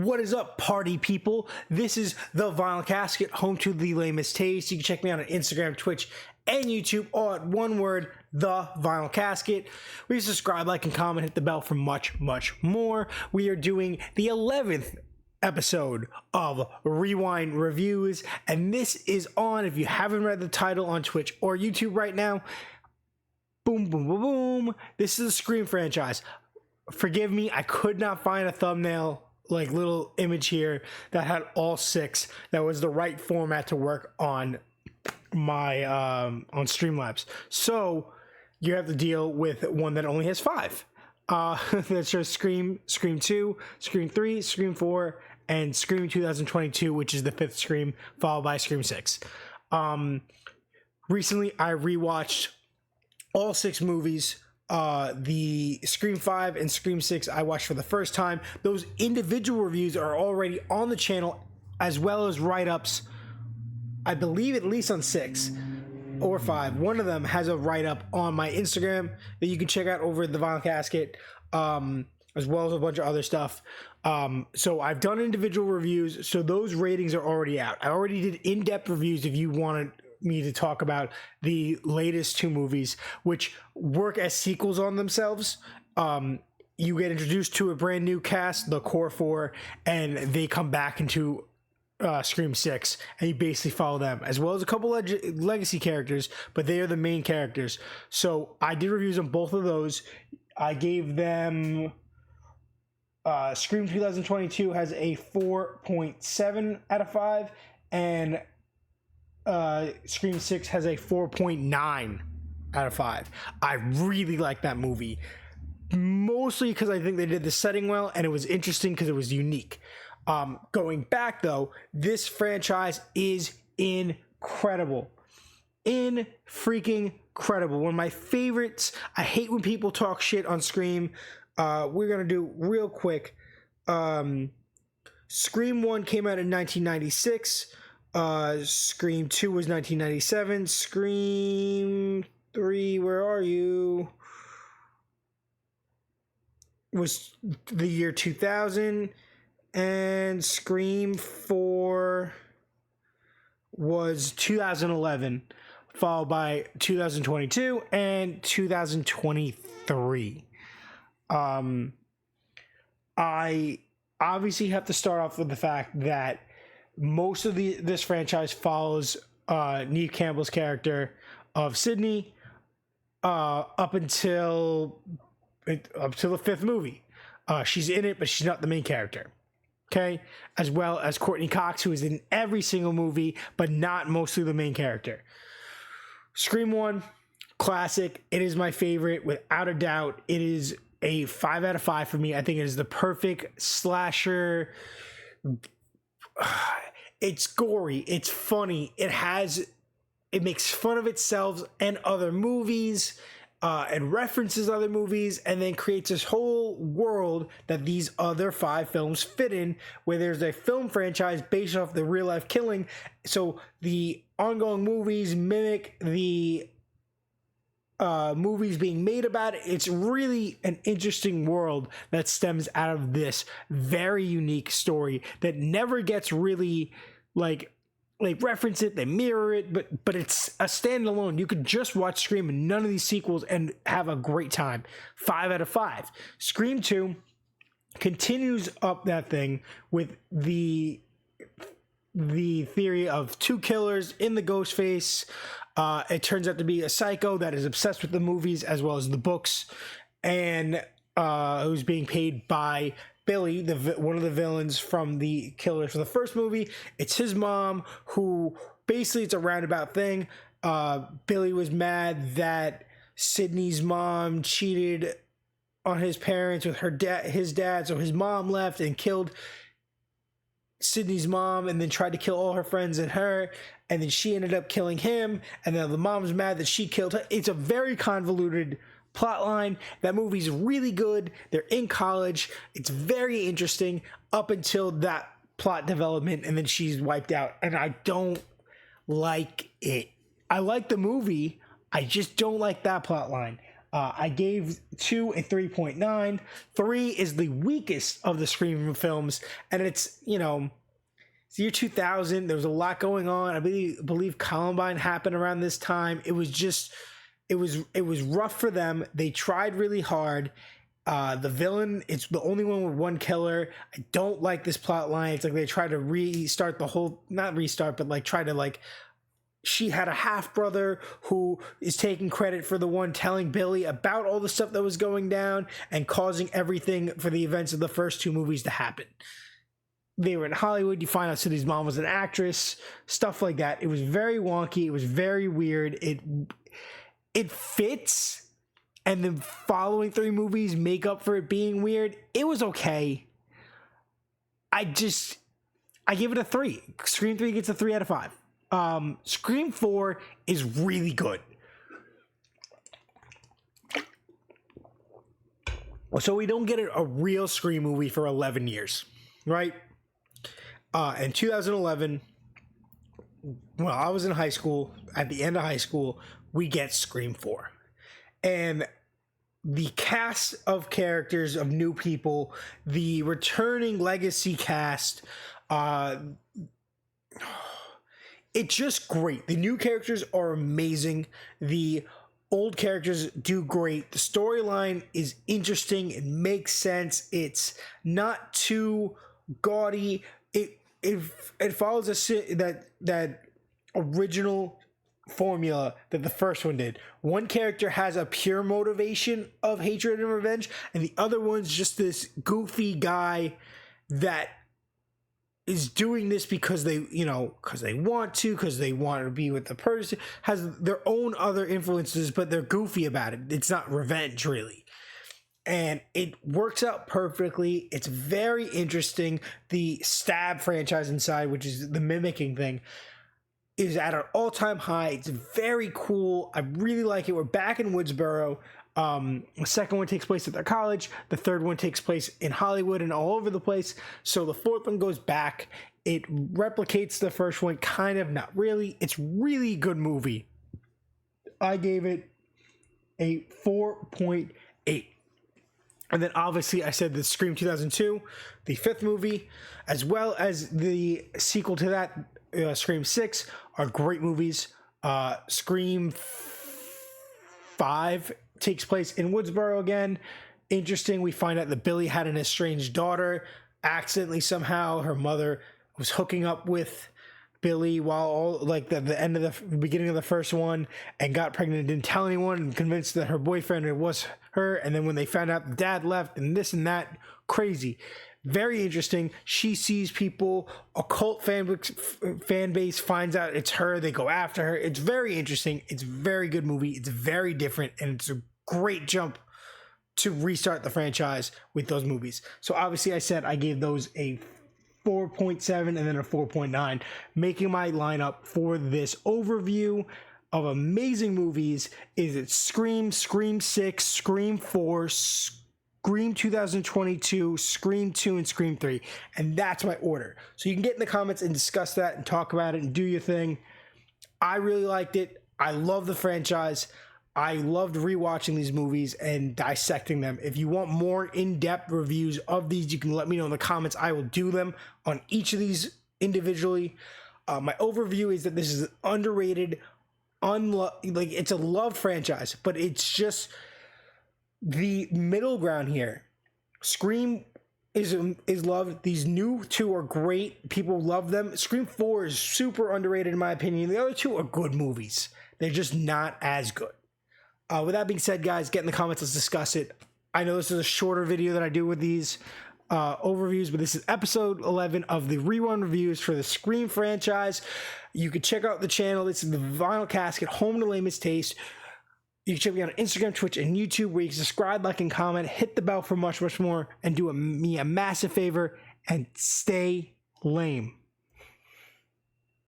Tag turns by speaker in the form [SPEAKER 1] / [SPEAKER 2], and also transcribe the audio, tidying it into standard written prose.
[SPEAKER 1] What is up, party people? This is The Vinyl Casket, home to the lamest taste. You can check me out on Instagram, Twitch, and YouTube, all at one word, The Vinyl Casket. Please subscribe, like, and comment, hit the bell for much, much more. We are doing the 11th episode of Rewind Reviews, and this is on, if you haven't read the title on Twitch or YouTube right now, boom, boom, boom, boom. This is the Scream franchise. Forgive me, I could not find a thumbnail, like little image here, that had all six, that was the right format to work on my on Streamlabs. So you have to deal with one that only has five. That shows Scream, Scream 2, Scream 3, Scream 4, and Scream 2022, which is the fifth Scream, followed by Scream 6. Recently, I rewatched all six movies. The Scream 5 and Scream 6 I watched for the first time. Those individual reviews are already on the channel, as well as write-ups, I believe at least on 6 or 5. One of them has a write-up on my Instagram that you can check out over at The Vinyl Casket, as well as a bunch of other stuff. So I've done individual reviews, so those ratings are already out. I already did in-depth reviews if you wanted me to talk about the latest two movies, which work as sequels on themselves. You get introduced to a brand new cast, the core four, and they come back into Scream 6, and you basically follow them, as well as a couple legacy characters, but they are the main characters. So I did reviews on both of those. I gave them Scream 2022 has a 4.7 out of 5, and Scream 6 has a 4.9 out of 5. I really like that movie, mostly because I think they did the setting well, and it was interesting because it was unique. Going back though, this franchise is incredible. Freaking incredible. One of my favorites. I hate when people talk shit on Scream. We're gonna do real quick. Scream 1 came out in 1996. Scream 2 was 1997. Scream 3, where are you? Was the year 2000. And Scream 4 was 2011, followed by 2022 and 2023. I obviously have to start off with the fact that most of this franchise follows Neve Campbell's character of Sydney up until the fifth movie. She's in it, but she's not the main character. Okay, as well as Courtney Cox, who is in every single movie, but not mostly the main character. Scream 1, classic. It is my favorite, without a doubt. It is a 5 out of 5 for me. I think it is the perfect slasher. It's gory. It's funny. It makes fun of itself and other movies. And references other movies, and then creates this whole world that these other 5 films fit in, where there's a film franchise based off the real life killing. So the ongoing movies mimic the movies being made about it. It's really an interesting world that stems out of this very unique story that never gets really like reference it, they mirror it, but it's a standalone. You could just watch Scream and none of these sequels and have a great time. 5 out of 5. Scream 2 continues up that thing with the theory of 2 killers in the ghost face. It turns out to be a psycho that is obsessed with the movies as well as the books, and who's being paid by Billy, one of the villains from the killers for the first movie. It's his mom, who basically, it's a roundabout thing. Billy was mad that Sydney's mom cheated on his parents with his dad, so his mom left and killed Sydney's mom, and then tried to kill all her friends and her, and then she ended up killing him, and then the mom's mad that she killed her. It's a very convoluted plotline. That movie's really good. They're in college. It's very interesting up until that plot development, and then she's wiped out, and I don't like it. I like the movie. I just don't like that plotline. I gave 2 a 3.9. 3 is the weakest of the Scream films, and it's, it's the year 2000. There was a lot going on. I believe Columbine happened around this time. It was rough for them. They tried really hard. The villain, it's the only one with one killer. I don't like this plot line. It's like they try to restart the whole, not restart, but like try to like, she had a half brother who is taking credit for the one telling Billy about all the stuff that was going down and causing everything for the events of the first 2 movies to happen. They were in Hollywood. You find out Cindy's mom was an actress, stuff like that. It was very wonky. It was very weird. It fits. And the following 3 movies make up for it being weird. It was okay. I give it a 3. Scream 3 gets a 3 out of 5. Scream 4 is really good. So we don't get a real Scream movie for 11 years, right? In 2011, while I was in high school, at the end of high school, we get Scream 4. And the cast of characters of new people, the returning legacy cast, it's just great. The new characters are amazing. The old characters do great. The storyline is interesting. It makes sense. It's not too gaudy. It follows that original formula that the first one did. One character has a pure motivation of hatred and revenge, and the other one's just this goofy guy that is doing this because they want to be with the person, has their own other influences, but they're goofy about it. It's not revenge, really. And it works out perfectly. It's very interesting. The Stab franchise inside, which is the mimicking thing, is at an all-time high. It's very cool. I really like it. We're back in Woodsboro. The second one takes place at their college. The third one takes place in Hollywood and all over the place. So the fourth one goes back. It replicates the first one, kind of, not really. It's really good movie. I gave it a 4.8. And then obviously I said the Scream 2002, the 5th movie, as well as the sequel to that, Scream 6, are great movies. Scream 5 takes place in Woodsboro again. Interesting. We find out that Billy had an estranged daughter. Accidentally, somehow, her mother was hooking up with Billy while the beginning of the first one, and got pregnant and didn't tell anyone, and convinced that her boyfriend was her. And then when they found out the dad left and this and that, crazy. Very interesting. She sees people, a cult fan base finds out it's her. They go after her. It's very interesting. It's a very good movie. It's very different, and it's a great jump to restart the franchise with those movies. So obviously I said I gave those a 4.7 and then a 4.9, making my lineup for this overview of amazing movies is it Scream, Scream 6, Scream 4, Scream 2022, Scream 2, and Scream 3. And that's my order. So you can get in the comments and discuss that and talk about it and do your thing. I really liked it. I love the franchise. I loved rewatching these movies and dissecting them. If you want more in-depth reviews of these, you can let me know in the comments. I will do them on each of these individually. My overview is that this is an underrated, it's a loved franchise, but it's just the middle ground here. Scream is loved. These new 2 are great. People love them. Scream 4 is super underrated in my opinion. The other 2 are good movies. They're just not as good. With that being said, guys, get in the comments. Let's discuss it. I know this is a shorter video than I do with these overviews, but this is episode 11 of the rerun reviews for the Scream franchise. You can check out the channel. This is the Vinyl Casket, home to lamest taste. You can check me out on Instagram, Twitch, and YouTube, where you can subscribe, like, and comment. Hit the bell for much, much more, and do me a massive favor and stay lame.